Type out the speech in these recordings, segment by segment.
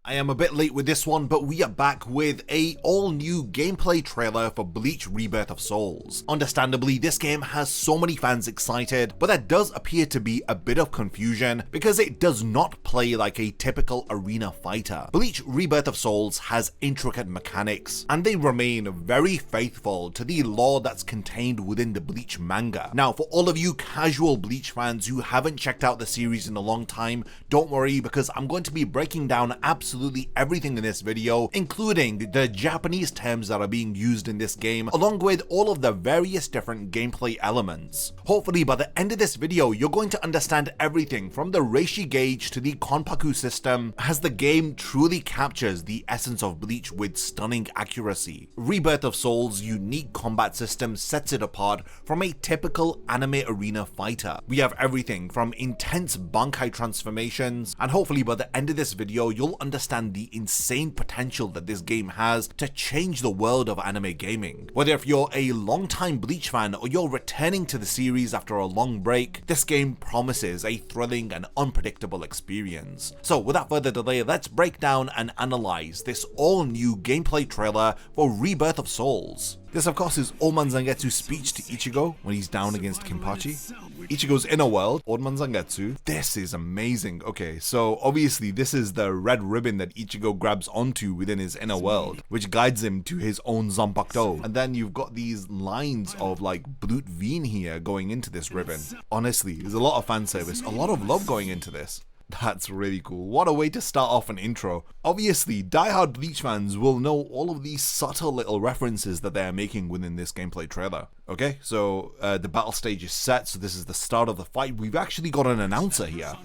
I am a bit late with this one, but we are back with a all-new gameplay trailer for BLEACH Rebirth of Souls. Understandably, this game has so many fans excited, but there does appear to be a bit of confusion because it does not play like a typical arena fighter. BLEACH Rebirth of Souls has intricate mechanics, and they remain very faithful to the lore that's contained within the BLEACH manga. Now, for all of you casual BLEACH fans who haven't checked out the series in a long time, don't worry, because I'm going to be breaking down absolutely everything in this video, including the Japanese terms that are being used in this game, along with all of the various different gameplay elements. Hopefully by the end of this video, you're going to understand everything from the Reishi gauge to the Konpaku system, as the game truly captures the essence of BLEACH with stunning accuracy. Rebirth of Souls' unique combat system sets it apart from a typical anime arena fighter. We have everything from intense Bankai transformations, and hopefully by the end of this video, you'll understand the insane potential that this game has to change the world of anime gaming. Whether if you're a long-time BLEACH fan or you're returning to the series after a long break, this game promises a thrilling and unpredictable experience. So without further delay, let's break down and analyze this all-new gameplay trailer for Rebirth of Souls. This of course is Old Man Zangetsu's speech to Ichigo when he's down against Konpaku. Ichigo's inner world, Old Man Zangetsu. This is amazing. Okay, so obviously this is the red ribbon that Ichigo grabs onto within his inner world, which guides him to his own Zanpakuto. And then you've got these lines of like Blut Veen here going into this ribbon. Honestly, there's a lot of fan service, a lot of love going into this. That's really cool. What a way to start off an intro. Obviously, diehard BLEACH fans will know all of these subtle little references that they are making within this gameplay trailer. Okay, so the battle stage is set, so this is the start of the fight. We've actually got an announcer here.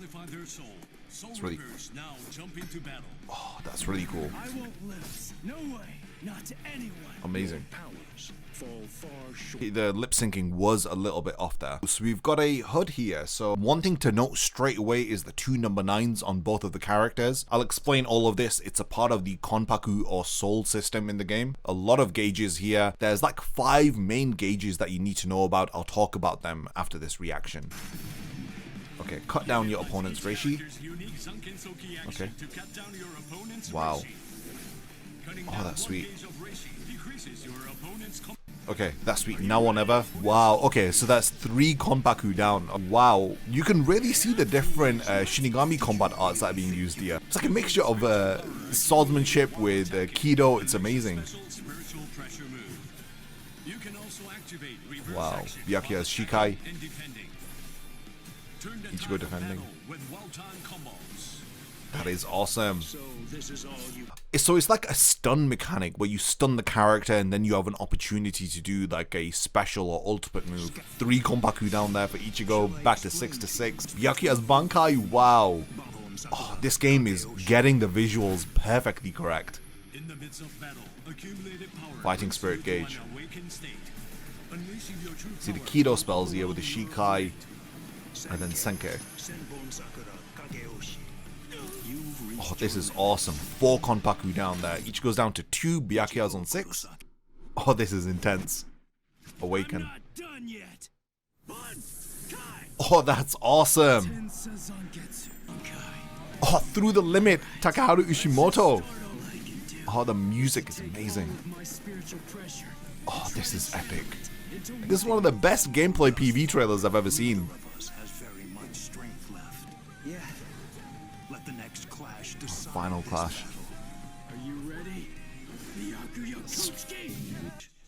That's really cool. Oh, that's really cool. Amazing. The lip syncing was a little bit off there. So we've got a HUD here. So one thing to note straight away is the two number 9s on both of the characters. I'll explain all of this. It's a part of the Konpaku or soul system in the game. A lot of gauges here. There's like 5 main gauges that you need to know about. I'll talk about them after this reaction. Okay, cut down your opponent's Reishi. Okay. Wow. Oh, that's sweet. Okay, that's sweet. Now or never. Wow. Okay, so that's 3 Konpaku down. Wow. You can really see the different Shinigami combat arts that are being used here. It's like a mixture of swordsmanship with Kido. It's amazing. Wow. Byakuya's Shikai. Ichigo defending. That is awesome. So it's like a stun mechanic where you stun the character and then you have an opportunity to do like a special or ultimate move. 3 Konpaku down there for Ichigo, back to 6-6. Byakuya's Bankai, wow. Oh, this game is getting the visuals perfectly correct. Fighting Spirit Gauge. See the Kido spells here with the Shikai and then Senke. Oh, this is awesome. 4 Konpaku down there. Each goes down to 2. Byakuya's on 6. Oh, this is intense. Awaken. Oh, that's awesome. Oh, through the limit. Takaharu Ishimoto. Oh, the music is amazing. Oh, this is epic. This is one of the best gameplay PV trailers I've ever seen. Final clash. Are you ready?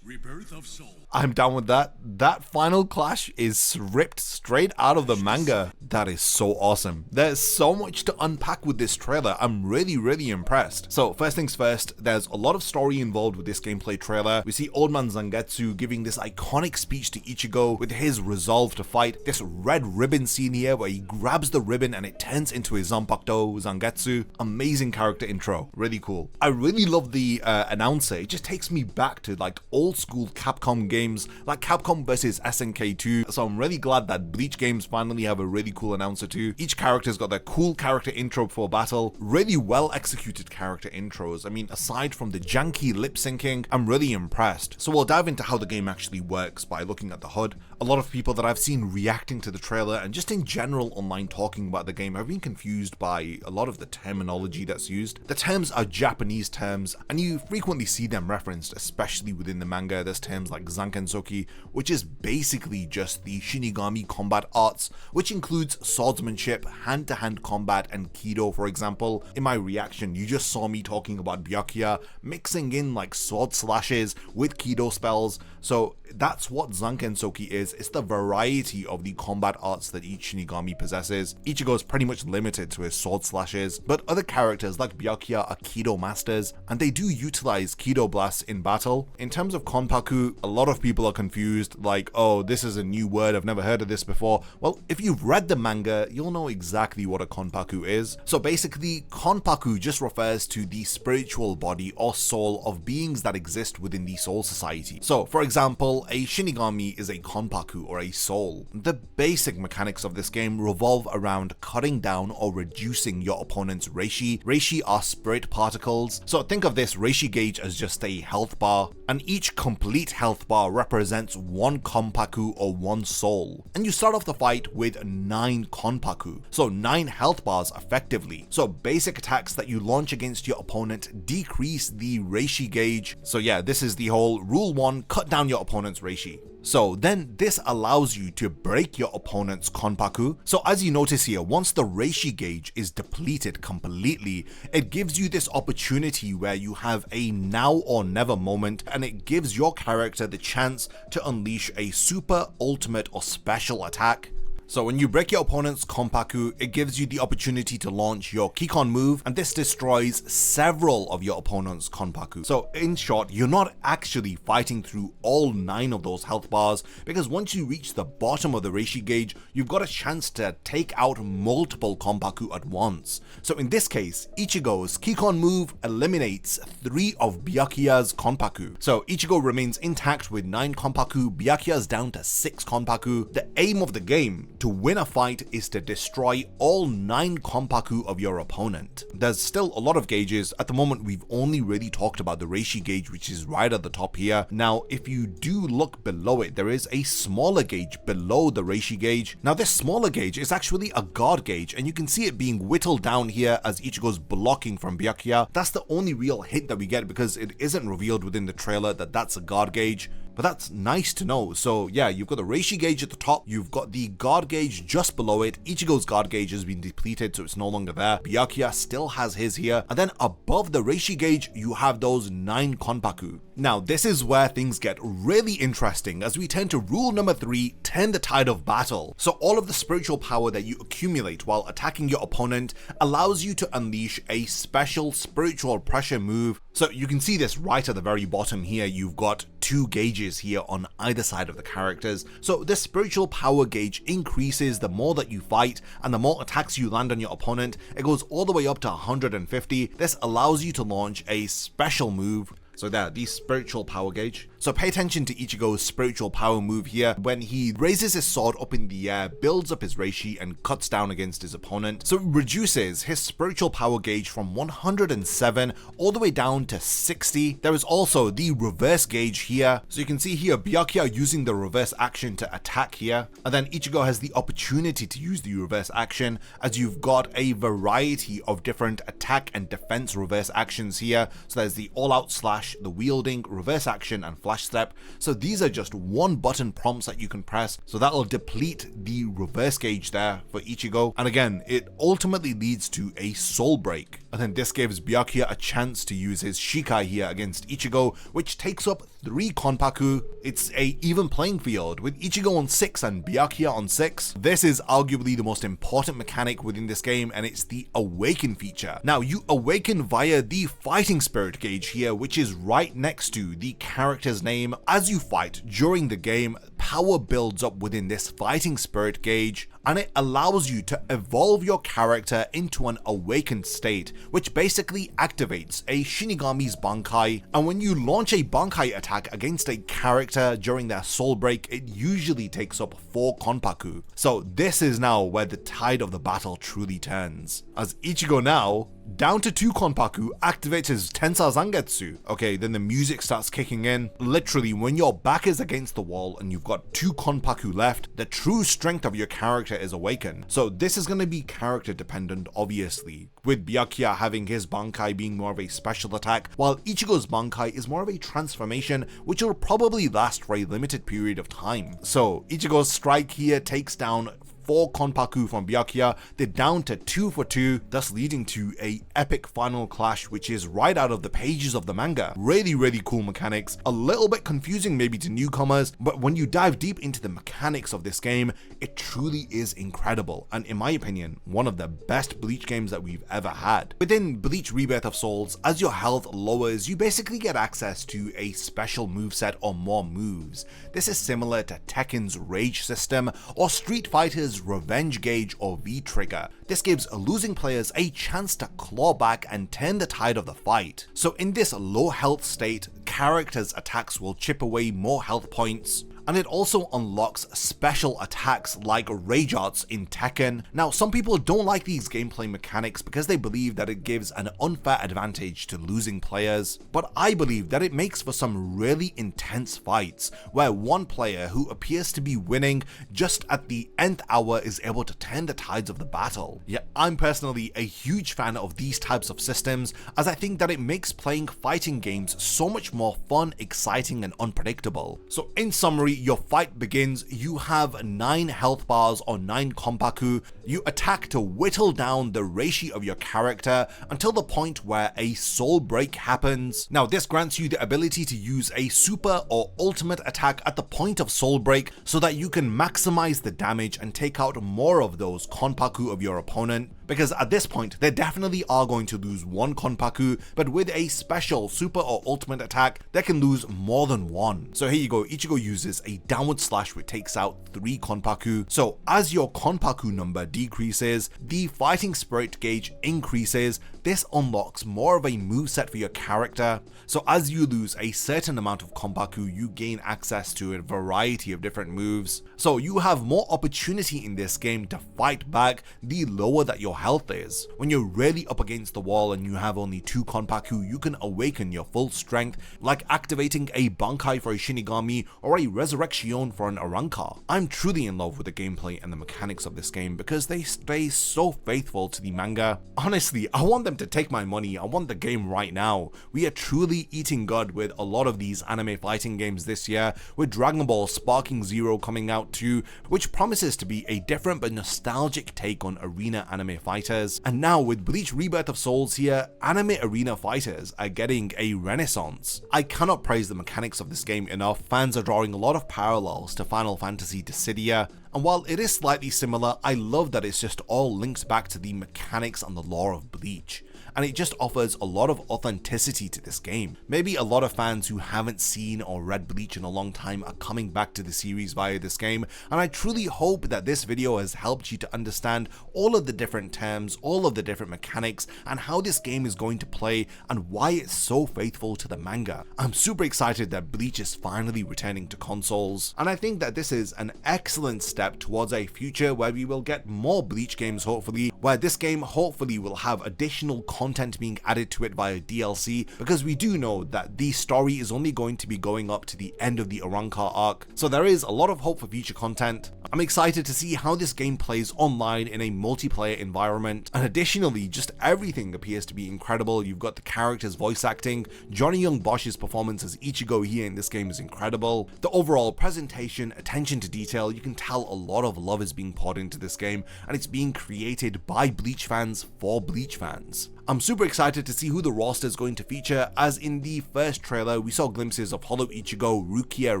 Rebirth of Souls. I'm down with that. That final clash is ripped straight out of the manga. That is so awesome. There's so much to unpack with this trailer. I'm really impressed. So first things first, there's a lot of story involved with this gameplay trailer. We see Old Man Zangetsu giving this iconic speech to Ichigo with his resolve to fight. This red ribbon scene here where he grabs the ribbon and it turns into his Zanpakuto Zangetsu. Amazing character intro. Really cool. I really love the announcer. It just takes me back to like old old school Capcom games like Capcom vs SNK 2, so I'm really glad that Bleach games finally have a really cool announcer too. Each character's got their cool character intro before battle, really well executed character intros. I mean, aside from the janky lip syncing, I'm really impressed. So we'll dive into how the game actually works by looking at the HUD. A lot of people that I've seen reacting to the trailer and just in general online talking about the game have been confused by a lot of the terminology that's used. The terms are Japanese terms and you frequently see them referenced, especially within the manga. There's terms like Zankensoki, which is basically just the Shinigami combat arts, which includes swordsmanship, hand-to-hand combat, and Kido, for example. In my reaction, you just saw me talking about Byakuya, mixing in like sword slashes with Kido spells, so that's what Zankensoki is. It's the variety of the combat arts that each Shinigami possesses. Ichigo is pretty much limited to his sword slashes, but other characters like Byakuya are Kido masters, and they do utilize Kido blasts in battle. In terms of Konpaku, a lot of people are confused, like, oh, this is a new word, I've never heard of this before. Well, if you've read the manga, you'll know exactly what a Konpaku is. So basically, Konpaku just refers to the spiritual body or soul of beings that exist within the Soul Society. So, for example, a Shinigami is a Konpaku or a soul. The basic mechanics of this game revolve around cutting down or reducing your opponent's Reishi. Reishi are spirit particles. So think of this Reishi gauge as just a health bar, and each complete health bar represents one Konpaku or one soul. And you start off the fight with 9 Konpaku, so 9 health bars effectively. So basic attacks that you launch against your opponent decrease the Reishi gauge. So yeah, this is the whole rule 1, cut down your opponent's Reishi. So then this allows you to break your opponent's Konpaku. So as you notice here, once the Reishi gauge is depleted completely, it gives you this opportunity where you have a now or never moment, and it gives your character the chance to unleash a super, ultimate, or special attack. So when you break your opponent's Konpaku, it gives you the opportunity to launch your Kikon move, and this destroys several of your opponent's Konpaku. So in short, you're not actually fighting through all 9 of those health bars, because once you reach the bottom of the Reishi gauge, you've got a chance to take out multiple Konpaku at once. So in this case, Ichigo's Kikon move eliminates 3 of Byakuya's Konpaku. So Ichigo remains intact with 9 Konpaku, Byakuya's down to 6 Konpaku. The aim of the game to win a fight is to destroy all 9 Konpaku of your opponent. There's still a lot of gauges. At the moment, we've only really talked about the Reishi gauge, which is right at the top here. Now, if you do look below it, there is a smaller gauge below the Reishi gauge. Now, this smaller gauge is actually a guard gauge, and you can see it being whittled down here as Ichigo's blocking from Byakuya. That's the only real hint that we get, because it isn't revealed within the trailer that that's a guard gauge. But that's nice to know. So yeah, you've got the Reishi gauge at the top, you've got the guard gauge just below it. Ichigo's guard gauge has been depleted, so it's no longer there. Byakuya still has his here. And then above the Reishi gauge, you have those 9 Konpaku. Now, this is where things get really interesting as we turn to rule number 3, turn the tide of battle. So all of the spiritual power that you accumulate while attacking your opponent allows you to unleash a special spiritual pressure move. So you can see this right at the very bottom here. You've got 2 gauges here on either side of the characters. So this spiritual power gauge increases the more that you fight and the more attacks you land on your opponent. It goes all the way up to 150. This allows you to launch a special move. So there, the spiritual power gauge. So pay attention to Ichigo's spiritual power move here. When he raises his sword up in the air, builds up his Reishi, and cuts down against his opponent. So it reduces his spiritual power gauge from 107 all the way down to 60. There is also the reverse gauge here. So you can see here Byakuya using the reverse action to attack here. And then Ichigo has the opportunity to use the reverse action, as you've got a variety of different attack and defense reverse actions here. So there's the all-out slash, the wielding, reverse action, and flash step. So these are just 1 button prompts that you can press, so that'll deplete the reverse gauge there for Ichigo, and again it ultimately leads to a soul break. And then this gives Byakuya a chance to use his Shikai here against Ichigo, which takes up 3 Konpaku. It's a even playing field with Ichigo on 6 and Byakuya on 6. This is arguably the most important mechanic within this game, and it's the awaken feature. Now you awaken via the fighting spirit gauge here, which is right next to the character's name. As you fight during the game, power builds up within this fighting spirit gauge, and it allows you to evolve your character into an awakened state, which basically activates a Shinigami's Bankai, and when you launch a Bankai attack against a character during their soul break, it usually takes up 4 Konpaku. So this is now where the tide of the battle truly turns, as Ichigo now, down to 2 Konpaku, activates his Tensa Zangetsu. Okay, then the music starts kicking in. Literally, when your back is against the wall and you've got 2 Konpaku left, the true strength of your character is awakened. So this is going to be character dependent, obviously, with Byakuya having his Bankai being more of a special attack, while Ichigo's Bankai is more of a transformation, which will probably last for a limited period of time. So Ichigo's strike here takes down 4 Konpaku from Byakuya, they're down to 2 for 2, thus leading to a epic final clash which is right out of the pages of the manga. Really cool mechanics, a little bit confusing maybe to newcomers, but when you dive deep into the mechanics of this game, it truly is incredible, and in my opinion, one of the best Bleach games that we've ever had. Within Bleach Rebirth of Souls, as your health lowers, you basically get access to a special moveset or more moves. This is similar to Tekken's Rage system or Street Fighter's Revenge Gauge or V-Trigger. This gives losing players a chance to claw back and turn the tide of the fight. So in this low health state, characters' attacks will chip away more health points, and it also unlocks special attacks like Rage Arts in Tekken. Now, some people don't like these gameplay mechanics because they believe that it gives an unfair advantage to losing players, but I believe that it makes for some really intense fights where one player who appears to be winning just at the nth hour is able to turn the tides of the battle. Yeah, I'm personally a huge fan of these types of systems, as I think that it makes playing fighting games so much more fun, exciting, and unpredictable. So in summary, your fight begins, you have 9 health bars or 9 Konpaku, you attack to whittle down the Reishi of your character until the point where a soul break happens. Now this grants you the ability to use a super or ultimate attack at the point of soul break so that you can maximize the damage and take out more of those Konpaku of your opponent, because at this point they definitely are going to lose 1 Konpaku, but with a special super or ultimate attack they can lose more than 1. So here you go, Ichigo uses a downward slash which takes out 3 Konpaku. So as your Konpaku number decreases, the fighting spirit gauge increases. This unlocks more of a moveset for your character. So as you lose a certain amount of Konpaku, you gain access to a variety of different moves. So you have more opportunity in this game to fight back the lower that your health is. When you're really up against the wall and you have only 2 Konpaku, you can awaken your full strength, like activating a Bankai for a Shinigami or a Resurrection for an Arrancar. I'm truly in love with the gameplay and the mechanics of this game because they stay so faithful to the manga. Honestly, I want them to take my money, I want the game right now. We are truly eating good with a lot of these anime fighting games this year, with Dragon Ball Sparking Zero coming out too, which promises to be a different but nostalgic take on arena anime fighters. And now with Bleach Rebirth of Souls here, anime arena fighters are getting a renaissance. I cannot praise the mechanics of this game enough. Fans are drawing a lot of parallels to Final Fantasy Dissidia, and while it is slightly similar, I love that it's just all linked back to the mechanics and the lore of Bleach, and it just offers a lot of authenticity to this game. Maybe a lot of fans who haven't seen or read Bleach in a long time are coming back to the series via this game, and I truly hope that this video has helped you to understand all of the different terms, all of the different mechanics, and how this game is going to play and why it's so faithful to the manga. I'm super excited that Bleach is finally returning to consoles, and I think that this is an excellent step towards a future where we will get more Bleach games, hopefully, where this game hopefully will have additional content being added to it via DLC, because we do know that the story is only going to be going up to the end of the Arrancar arc, so there is a lot of hope for future content. I'm excited to see how this game plays online in a multiplayer environment, and additionally, just everything appears to be incredible. You've got the characters' voice acting, Johnny Young Bosch's performance as Ichigo here in this game is incredible. The overall presentation, attention to detail, you can tell a lot of love is being poured into this game, and it's being created by Bleach fans for Bleach fans. I'm super excited to see who the roster is going to feature, as in the first trailer we saw glimpses of Hollow Ichigo, Rukia,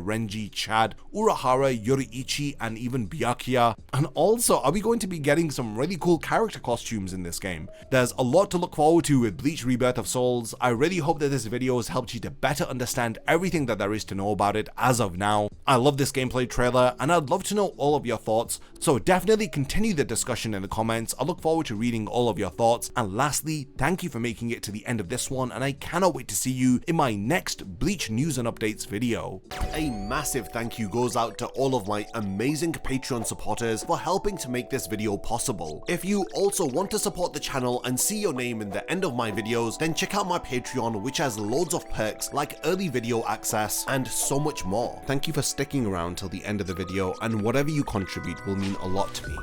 Renji, Chad, Urahara, Yoriichi, and even Byakuya. And also, are we going to be getting some really cool character costumes in this game? There's a lot to look forward to with BLEACH Rebirth of Souls. I really hope that this video has helped you to better understand everything that there is to know about it as of now. I love this gameplay trailer and I'd love to know all of your thoughts, so definitely continue the discussion in the comments. I look forward to reading all of your thoughts, and lastly, thank you for making it to the end of this one, and I cannot wait to see you in my next BLEACH news and updates video. A massive thank you goes out to all of my amazing Patreon supporters for helping to make this video possible. If you also want to support the channel and see your name in the end of my videos, then check out my Patreon, which has loads of perks like early video access and so much more. Thank you for sticking around till the end of the video, and whatever you contribute will mean a lot to me.